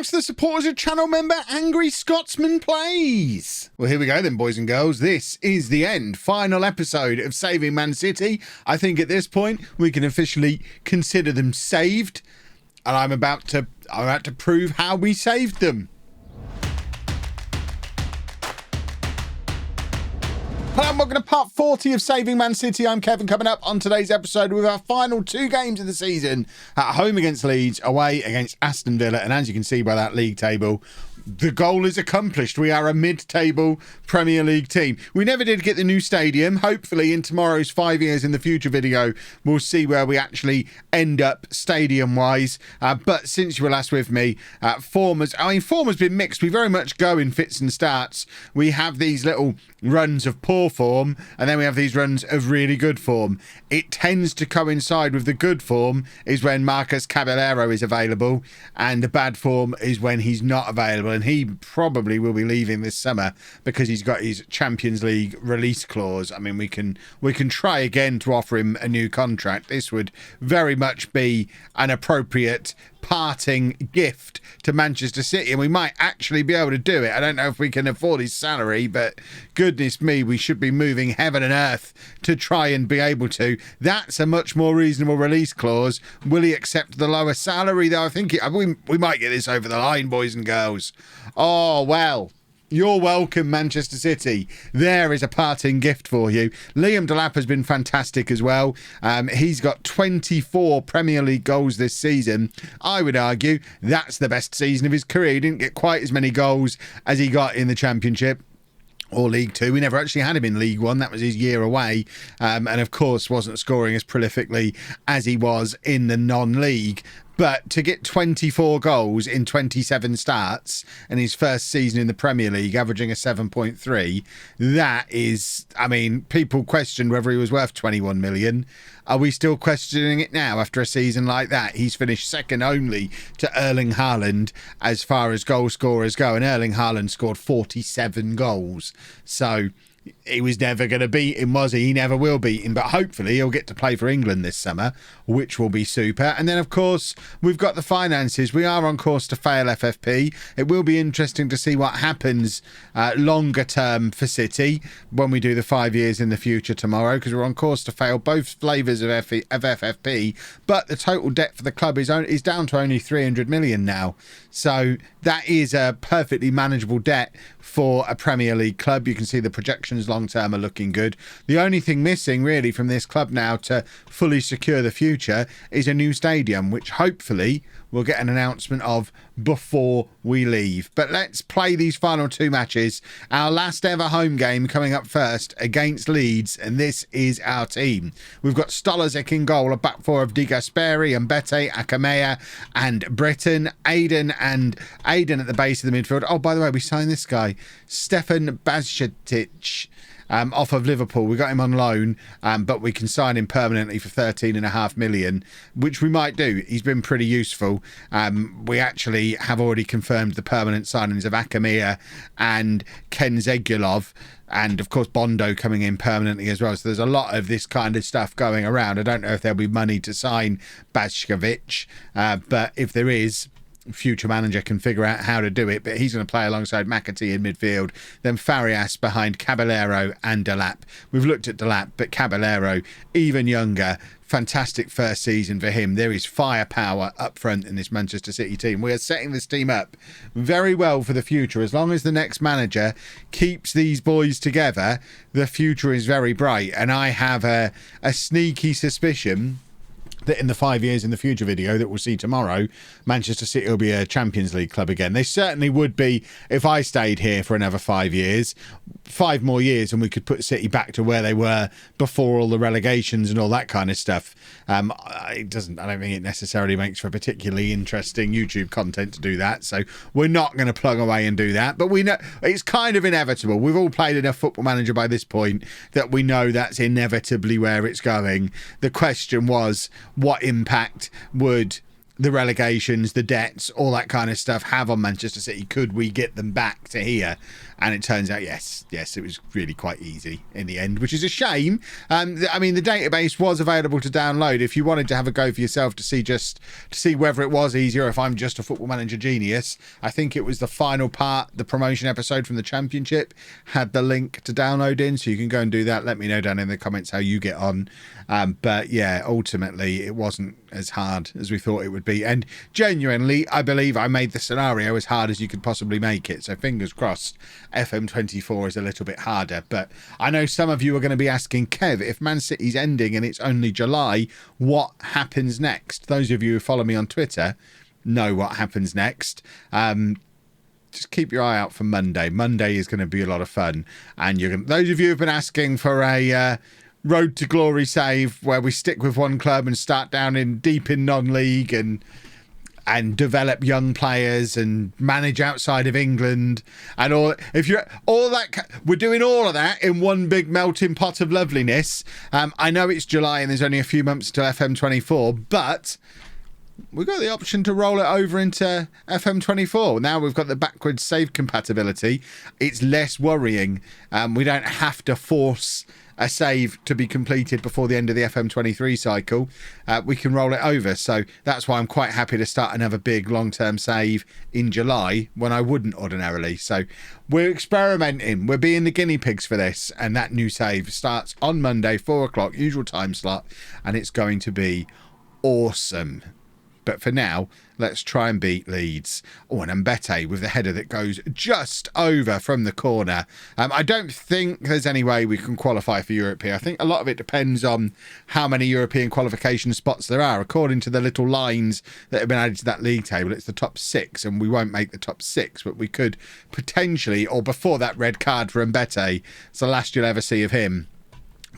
thanks to the supporters of channel member Angry Scotsman Plays. Well, here we go then, boys and girls. This is the final episode of Saving Man City. I think at this point we can officially consider them saved, and I'm about to prove how we saved them. Hello and welcome to part 40 of Saving Man City. I'm Kevin, coming up on today's episode with our final two games of the season. At home against Leeds, away against Aston Villa. And as you can see by that league table, the goal is accomplished. We are a mid-table Premier League team. We never did get the new stadium. Hopefully in tomorrow's 5 years in the future video, we'll see where we actually end up stadium-wise. But since you were last with me, form has been mixed. We very much go in fits and starts. We have these little runs of poor form, and then we have these runs of really good form. It tends to coincide with the good form is when Marcus Caballero is available, and the bad form is when he's not available. And he probably will be leaving this summer because he's got his Champions League release clause. I mean, we can try again to offer him a new contract. This would very much be an appropriate parting gift to Manchester City, and we might actually be able to do it. I don't know if we can afford his salary, but goodness me, we should be moving heaven and earth to try and be able to. That's a much more reasonable release clause. Will he accept the lower salary though? I think we might get this over the line, boys and girls. Oh well, you're welcome, Manchester City. There is a parting gift for you. Liam Delap has been fantastic as well. He's got 24 Premier League goals this season. I would argue that's the best season of his career. He didn't get quite as many goals as he got in the Championship or League Two. We never actually had him in League One. That was his year away. And of course wasn't scoring as prolifically as he was in the non-league. But to get 24 goals in 27 starts in his first season in the Premier League, averaging a 7.3, that is, I mean, people questioned whether he was worth 21 million. Are we still questioning it now after a season like that? He's finished second only to Erling Haaland as far as goal scorers go, and Erling Haaland scored 47 goals. So he was never going to beat him, was he? He never will beat him, but hopefully he'll get to play for England this summer, which will be super. And then, of course, we've got the finances. We are on course to fail FFP. It will be interesting to see what happens longer term for City when we do the 5 years in the future tomorrow, because we're on course to fail both flavours of FFP, but the total debt for the club is down to only 300 million now. So that is a perfectly manageable debt for a Premier League club. You can see the projections long term are looking good. The only thing missing really from this club now to fully secure the future is a new stadium, which hopefully we'll get an announcement of before we leave. But let's play these final two matches. Our last ever home game coming up first against Leeds, and this is our team. We've got Stolazic in goal, a back four of Di Gasperi and Bete, Akamea and Britton, Aiden at the base of the midfield. Oh, by the way, we signed this guy, Stefan Bazcetic, off of Liverpool. We got him on loan, but we can sign him permanently for 13.5 million, which we might do. He's been pretty useful. We actually have already confirmed the permanent signings of Akamea and Ken Zegulov, and of course Bondo coming in permanently as well. So there's a lot of this kind of stuff going around. I don't know if there'll be money to sign Bazcevic, but if there is, future manager can figure out how to do it. But he's going to play alongside McAtee in midfield, then Farias behind Caballero and Delap. We've looked at Delap, but Caballero even younger. Fantastic first season for him. There is firepower up front in this Manchester City team. We are setting this team up very well for the future. As long as the next manager keeps these boys together, the future is very bright. And I have a sneaky suspicion that in the 5 years in the future video that we'll see tomorrow, Manchester City will be a Champions League club again. They certainly would be if I stayed here for another 5 years. 5 more years and we could put City back to where they were before all the relegations and all that kind of stuff. I don't think it necessarily makes for particularly interesting YouTube content to do that, so we're not going to plug away and do that. But we know it's kind of inevitable. We've all played enough Football Manager by this point that we know that's inevitably where it's going. The question was, what impact would the relegations, the debts, all that kind of stuff have on Manchester City. Could we get them back to here? And it turns out, yes, it was really quite easy in the end, which is a shame. I mean, the database was available to download if you wanted to have a go for yourself to see whether it was easier. If I'm just a Football Manager genius, I think it was the final part, the promotion episode from the Championship, had the link to download in, so you can go and do that. Let me know down in the comments how you get on. But yeah, ultimately, it wasn't as hard as we thought it would be. And genuinely, I believe I made the scenario as hard as you could possibly make it. So fingers crossed, FM24 is a little bit harder. But I know some of you are going to be asking, Kev, if Man City's ending and it's only July, what happens next? Those of you who follow me on Twitter know what happens next. Just keep your eye out for Monday. Monday is going to be a lot of fun. And those of you who've been asking for a Road to Glory save where we stick with one club and start down deep in non-league and develop young players and manage outside of England and all. If you're all that, we're doing all of that in one big melting pot of loveliness. I know it's July and there's only a few months until FM24, but we've got the option to roll it over into FM24. Now we've got the backwards save compatibility. It's less worrying. We don't have to force a save to be completed before the end of the FM23 cycle. We can roll it over. So that's why I'm quite happy to start another big long-term save in July when I wouldn't ordinarily. So we're experimenting. We're being the guinea pigs for this. And that new save starts on Monday, 4 o'clock, usual time slot. And it's going to be awesome. But for now, let's try and beat Leeds. Oh, and Mbete with the header that goes just over from the corner. I don't think there's any way we can qualify for Europe here. I think a lot of it depends on how many European qualification spots there are. According to the little lines that have been added to that league table, it's the top 6, and we won't make the top 6, but we could potentially, or before that red card for Mbete, it's the last you'll ever see of him.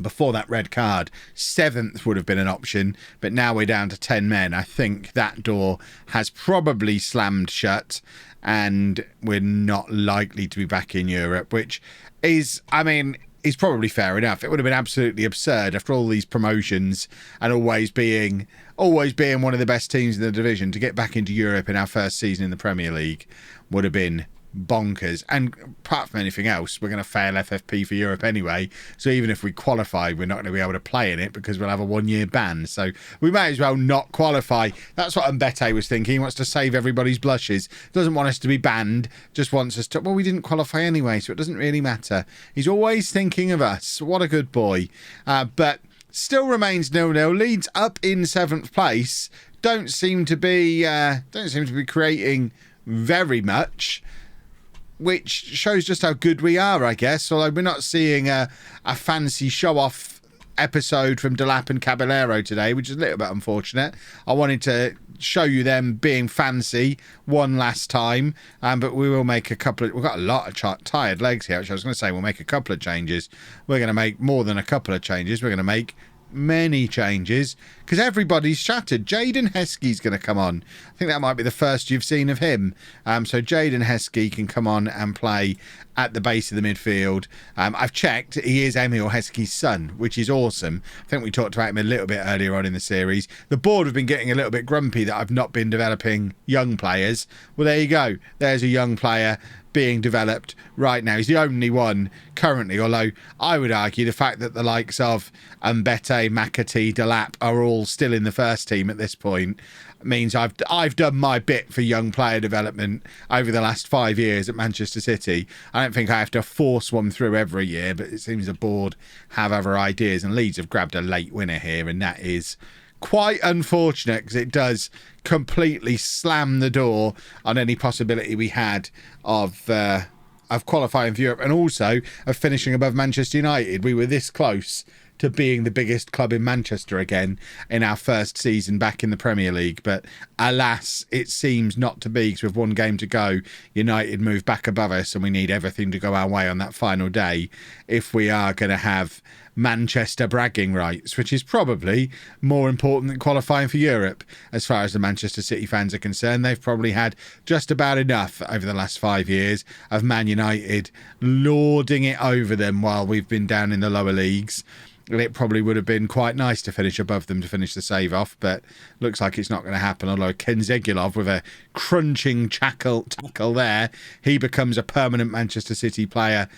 Before that red card, 7th would have been an option, but now we're down to 10 men. I think that door has probably slammed shut and we're not likely to be back in Europe, which is, I mean, is probably fair enough. It would have been absolutely absurd after all these promotions and always being one of the best teams in the division to get back into Europe in our first season in the Premier League would have been bonkers. And apart from anything else, we're going to fail FFP for Europe anyway, so even if we qualify, we're not going to be able to play in it because we'll have a 1-year ban, so we may as well not qualify. That's what Mbete was thinking. He wants to save everybody's blushes, doesn't want us to be banned, just wants us to, well, we didn't qualify anyway, so it doesn't really matter. He's always thinking of us. What a good boy. But still remains 0-0. Leeds up in 7th place don't seem to be creating very much, which shows just how good we are, I guess. Although we're not seeing a fancy show-off episode from Delap and Caballero today, which is a little bit unfortunate. I wanted to show you them being fancy one last time, but we will make a couple of... We've got a lot of tired legs here, actually. I was going to say we'll make a couple of changes. We're going to make more than a couple of changes. We're going to make many changes because everybody's shattered. Jaden Heskey's going to come on. I think that might be the first you've seen of him. So Jaden Heskey can come on and play at the base of the midfield. I've checked. He is Emil Heskey's son, which is awesome. I think we talked about him a little bit earlier on in the series. The board have been getting a little bit grumpy that I've not been developing young players. Well, there you go. There's a young player being developed right now. He's the only one currently, although I would argue the fact that the likes of Mbete, McAtee, Delap are all still in the first team at this point means I've done my bit for young player development over the last 5 years at Manchester City. I don't think I have to force one through every year, but it seems the board have other ideas, and Leeds have grabbed a late winner here, and that is quite unfortunate because it does completely slam the door on any possibility we had of qualifying for Europe and also of finishing above Manchester United. We were this close to being the biggest club in Manchester again in our first season back in the Premier League, but alas, it seems not to be, because with one game to go, United move back above us and we need everything to go our way on that final day if we are going to have Manchester bragging rights, which is probably more important than qualifying for Europe as far as the Manchester City fans are concerned. They've probably had just about enough over the last 5 years of Man United lording it over them while we've been down in the lower leagues. it probably would have been quite nice to finish above them to finish the save off, but looks like it's not going to happen. Although Kenzegulov with a crunching tackle there, he becomes a permanent Manchester City player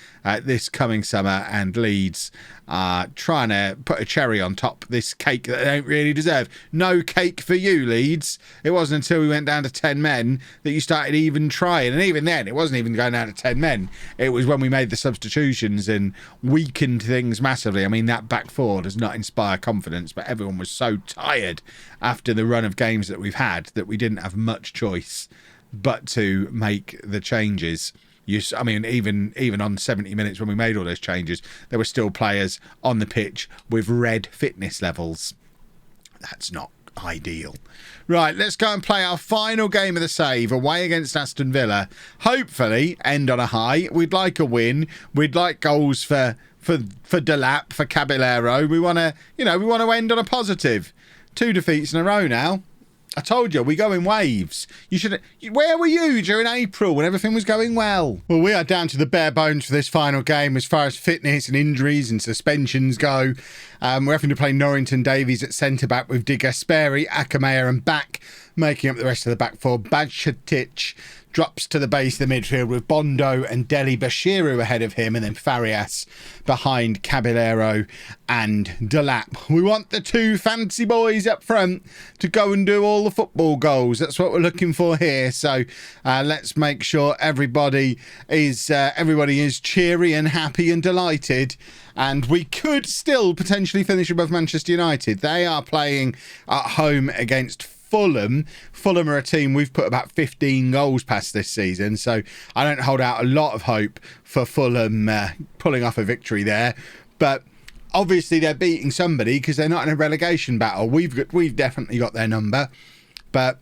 this coming summer, and Leeds are trying to put a cherry on top this cake that they don't really deserve. No cake for you, Leeds. It wasn't until we went down to 10 men that you started even trying, and even then it wasn't even going down to 10 men. It was when we made the substitutions and weakened things massively. I mean, that back four does not inspire confidence, but everyone was so tired after the run of games that we've had that we didn't have much choice but to make the changes. I mean, even on 70 minutes when we made all those changes, there were still players on the pitch with red fitness levels. That's not ideal. Right, let's go and play our final game of the save away against Aston Villa. Hopefully end on a high. We'd like a win. We'd like goals for Delap, for Caballero. We want to, we want to end on a positive. 2 defeats in a row now. I told you, we go in waves. Where were you during April when everything was going well? Well, we are down to the bare bones for this final game as far as fitness and injuries and suspensions go. We're having to play Norrington Davies at centre-back with De Gasperi, Akamea and back, making up the rest of the back four. Bajcetic drops to the base of the midfield with Bondo and Deli Bashiru ahead of him, and then Farias behind Caballero and Delap. We want the 2 fancy boys up front to go and do all the football goals. That's what we're looking for here. So let's make sure everybody is cheery and happy and delighted. And we could still potentially finish above Manchester United. They are playing at home against Fulham. Fulham are a team we've put about 15 goals past this season, so I don't hold out a lot of hope for Fulham pulling off a victory there. But obviously they're beating somebody because they're not in a relegation battle. We've definitely got their number, but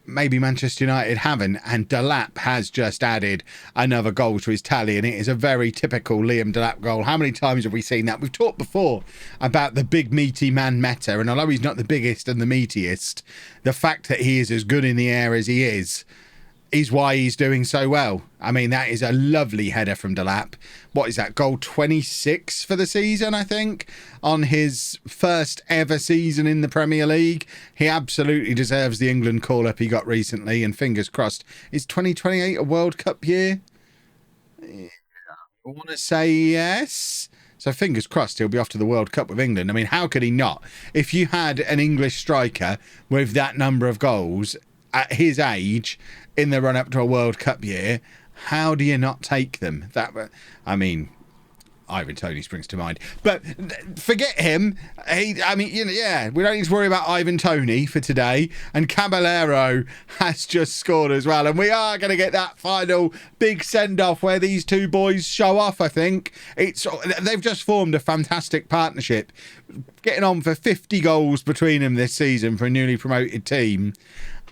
maybe Manchester United haven't, and Delap has just added another goal to his tally, and it is a very typical Liam Delap goal. How many times have we seen that? We've talked before about the big meaty man meta, and although he's not the biggest and the meatiest, the fact that he is as good in the air as he is why he's doing so well. I mean, that is a lovely header from Delap. What is that, goal 26 for the season, I think, on his first ever season in the Premier League. He absolutely deserves the England call-up he got recently, and fingers crossed. Is 2028 a World Cup year? I want to say yes. So fingers crossed he'll be off to the World Cup with England. I mean, how could he not? If you had an English striker with that number of goals at his age in the run-up to a World Cup year, how do you not take them? Ivan Toney springs to mind. But forget him. We don't need to worry about Ivan Toney for today. And Caballero has just scored as well. And we are going to get that final big send-off where these 2 boys show off, I think. They've just formed a fantastic partnership. Getting on for 50 goals between them this season for a newly promoted team.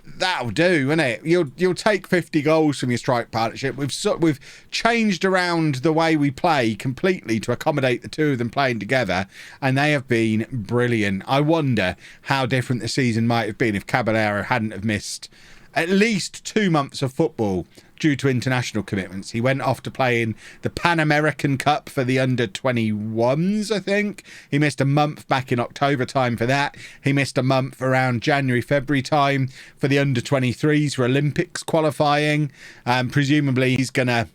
That'll do, isn't it? You'll take 50 goals from your strike partnership. We've changed around the way we play completely to accommodate the 2 of them playing together, and they have been brilliant. I wonder how different the season might have been if Caballero hadn't have missed at least 2 months of football due to international commitments. He went off to play in the Pan American Cup for the under-21s, I think. He missed a month back in October time for that. He missed a month around January, February time for the under-23s for Olympics qualifying. Presumably he's going to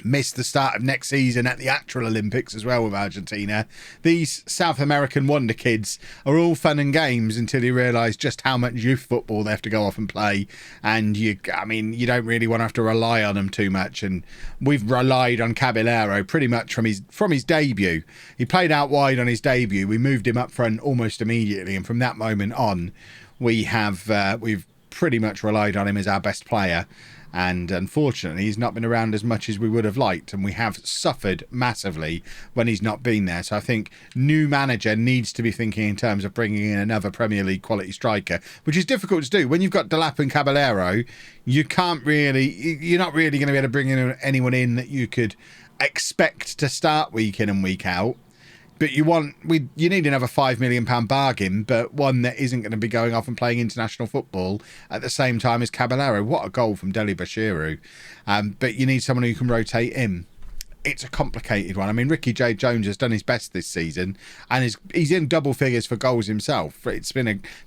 miss the start of next season at the actual Olympics as well with Argentina. These South American wonder kids are all fun and games until you realise just how much youth football they have to go off and play, and you don't really want to have to rely on them too much. And we've relied on Caballero pretty much from his debut. He played out wide on his debut. We moved him up front almost immediately, and from that moment on we've pretty much relied on him as our best player. And unfortunately, he's not been around as much as we would have liked, and we have suffered massively when he's not been there. So I think new manager needs to be thinking in terms of bringing in another Premier League quality striker, which is difficult to do. When you've got Delap and Caballero, you're not really going to be able to bring in anyone in that you could expect to start week in and week out. But you need another £5 million bargain, but one that isn't going to be going off and playing international football at the same time as Caballero. What a goal from Deli Bashiru. But you need someone who can rotate him. it's a complicated one. I mean, Ricky J. Jones has done his best this season, and he's in double figures for goals himself. It's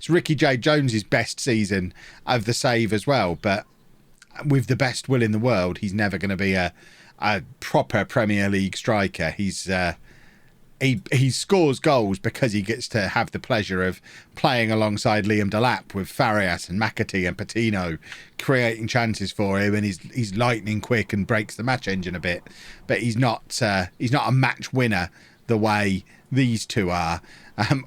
Ricky J. Jones's best season of the save as well. But with the best will in the world, he's never going to be a proper Premier League striker. He scores goals because he gets to have the pleasure of playing alongside Liam Delap with Farias and McAtee and Patino, creating chances for him, and he's lightning quick and breaks the match engine a bit. But he's not a match winner the way these two are.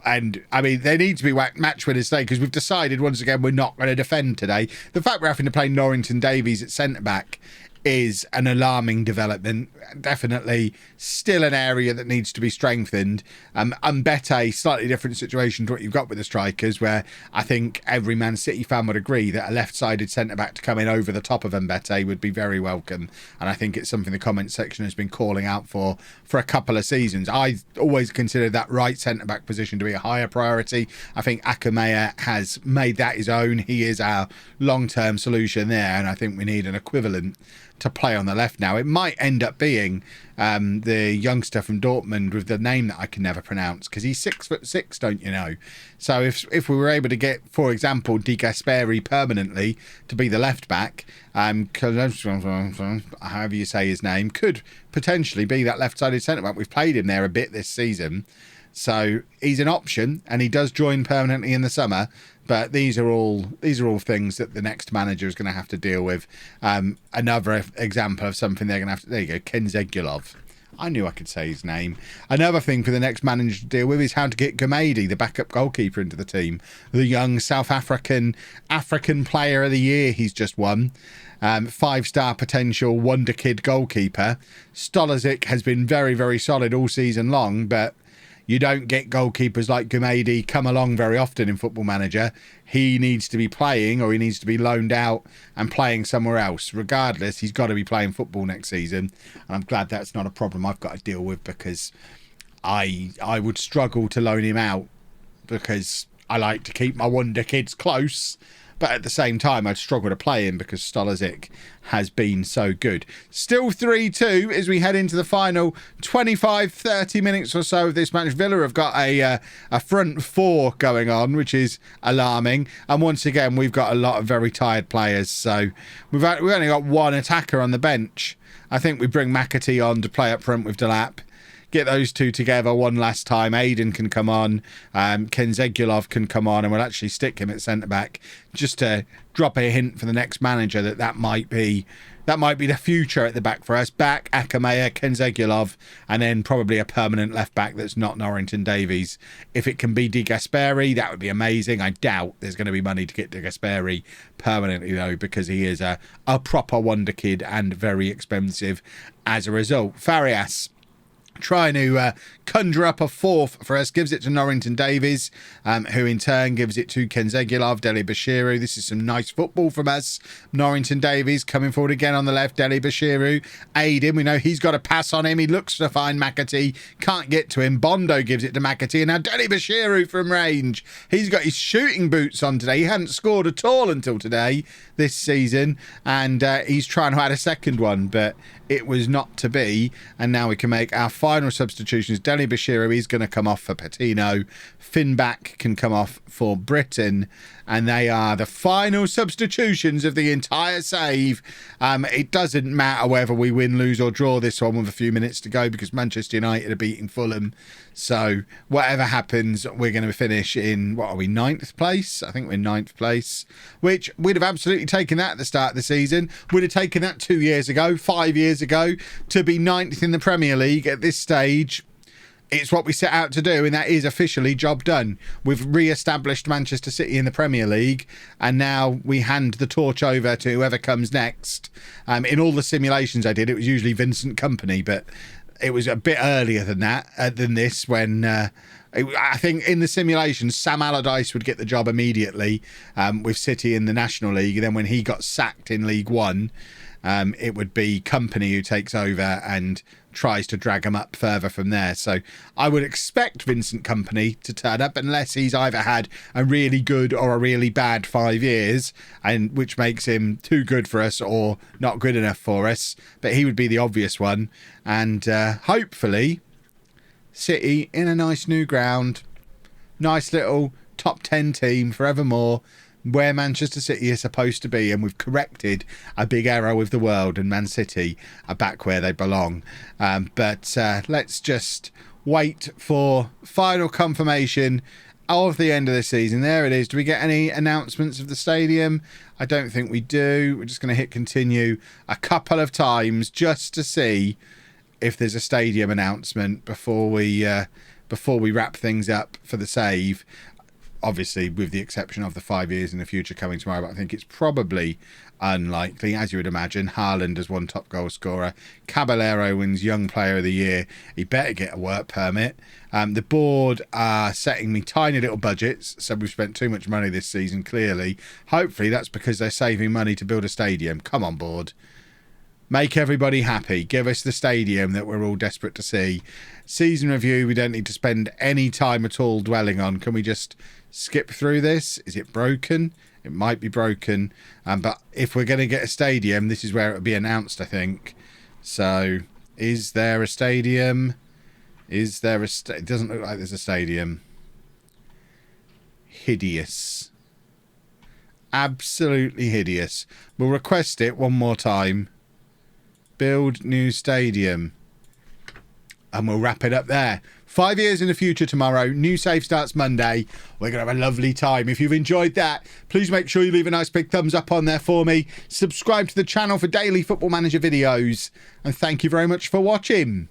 And I mean, they need to be match winners today, because we've decided once again we're not going to defend today. The fact we're having to play Norrington Davies at centre back is an alarming development. Definitely still an area that needs to be strengthened. Mbete, slightly different situation to what you've got with the strikers, where I think every Man City fan would agree that a left-sided centre-back to come in over the top of Mbete would be very welcome. And I think it's something the comment section has been calling out for a couple of seasons. I always considered that right centre-back position to be a higher priority. I think Akamea has made that his own. He is our long-term solution there, and I think we need an equivalent to play on the left now. It might end up being the youngster from Dortmund with the name that I can never pronounce, because he's 6'6", don't you know? So if we were able to get, for example, De Gasperi permanently to be the left back, however you say his name, could potentially be that left-sided centre back. We've played him there a bit this season, so he's an option, and he does join permanently in the summer. But these are all things that the next manager is going to have to deal with. Another example of something they're going to have to... There you go, Kenzegulov. I knew I could say his name. Another thing for the next manager to deal with is how to get Gumedi, the backup goalkeeper, into the team. The young South African Player of the Year he's just won. 5-star potential wonder kid goalkeeper. Stolazic has been very, very solid all season long, but you don't get goalkeepers like Gumedi come along very often in Football Manager. He needs to be playing, or he needs to be loaned out and playing somewhere else. Regardless, he's got to be playing football next season. And I'm glad that's not a problem I've got to deal with, because I would struggle to loan him out, because I like to keep my wonder kids close. But at the same time, I'd struggle to play him because Stolazic has been so good. Still 3-2 as we head into the final 25-30 minutes or so of this match. Villa have got a front four going on, which is alarming. And once again, we've got a lot of very tired players. So we've only got one attacker on the bench. I think we bring McAtee on to play up front with Delap. Get those two together one last time. Aiden can come on. Kenzegulov can come on, and we'll actually stick him at centre-back just to drop a hint for the next manager that might be the future at the back for us. Back, Akamea, Kenzegulov, and then probably a permanent left-back that's not Norrington Davies. If it can be De Gasperi, that would be amazing. I doubt there's going to be money to get De Gasperi permanently, though, because he is a proper wonder kid and very expensive as a result. Farias trying to conjure up a fourth for us, gives it to Norrington Davies, who in turn gives it to Kenzegulov, Deli Bashiru. This is some nice football from us. Norrington Davies coming forward again on the left, Deli Bashiru. Aiden, we know he's got a pass on him. He looks to find McAtee, can't get to him. Bondo gives it to McAtee, and now Deli Bashiru from range. He's got his shooting boots on today. He hadn't scored at all until today this season, and he's trying to add a second one, but it was not to be. And now we can make our final substitutions. Deli Bashiru is going to come off for Patino. Finback can come off for Britain. And they are the final substitutions of the entire save. It doesn't matter whether we win, lose or draw this one with a few minutes to go, because Manchester United are beating Fulham. So whatever happens, we're going to finish in, what are we, 9th place? I think we're in 9th place, which we'd have absolutely taken that at the start of the season. We'd have taken that 2 years ago, 5 years ago. To be 9th in the Premier League at this stage, it's what we set out to do, and that is officially job done. We've re-established Manchester City in the Premier League, and now we hand the torch over to whoever comes next. In all the simulations I did, it was usually Vincent Kompany, but it was a bit earlier than that, than this, when I think in the simulation, Sam Allardyce would get the job immediately with City in the National League. And then when he got sacked in League One, it would be Company who takes over and tries to drag him up further from there. So I would expect Vincent Company to turn up, unless he's either had a really good or a really bad 5 years, and which makes him too good for us or not good enough for us. But he would be the obvious one. And hopefully City in a nice new ground, nice little top 10 team forevermore, where Manchester City are supposed to be, and we've corrected a big error with the world, and Man City are back where they belong. But let's just wait for final confirmation of the end of the season. There it is. Do we get any announcements of the stadium? I don't think we do. We're just going to hit continue a couple of times just to see if there's a stadium announcement before we wrap things up for the save. Obviously, with the exception of the 5 years in the future coming tomorrow, but I think it's probably unlikely. As you would imagine, Haaland has won top goal scorer. Caballero wins Young Player of the Year. He better get a work permit. The board are setting me tiny little budgets, so we've spent too much money this season, clearly. Hopefully, that's because they're saving money to build a stadium. Come on, board. Make everybody happy. Give us the stadium that we're all desperate to see. Season review, we don't need to spend any time at all dwelling on. Can we just skip through this? Is it broken? It might be broken. But if we're going to get a stadium, this is where it will be announced, I think. So, is there a stadium? Is there a it doesn't look like there's a stadium. Hideous. Absolutely hideous. We'll request it one more time. Build new stadium. And we'll wrap it up there. 5 years in the future tomorrow. New save starts Monday. We're going to have a lovely time. If you've enjoyed that, please make sure you leave a nice big thumbs up on there for me. Subscribe to the channel for daily Football Manager videos. And thank you very much for watching.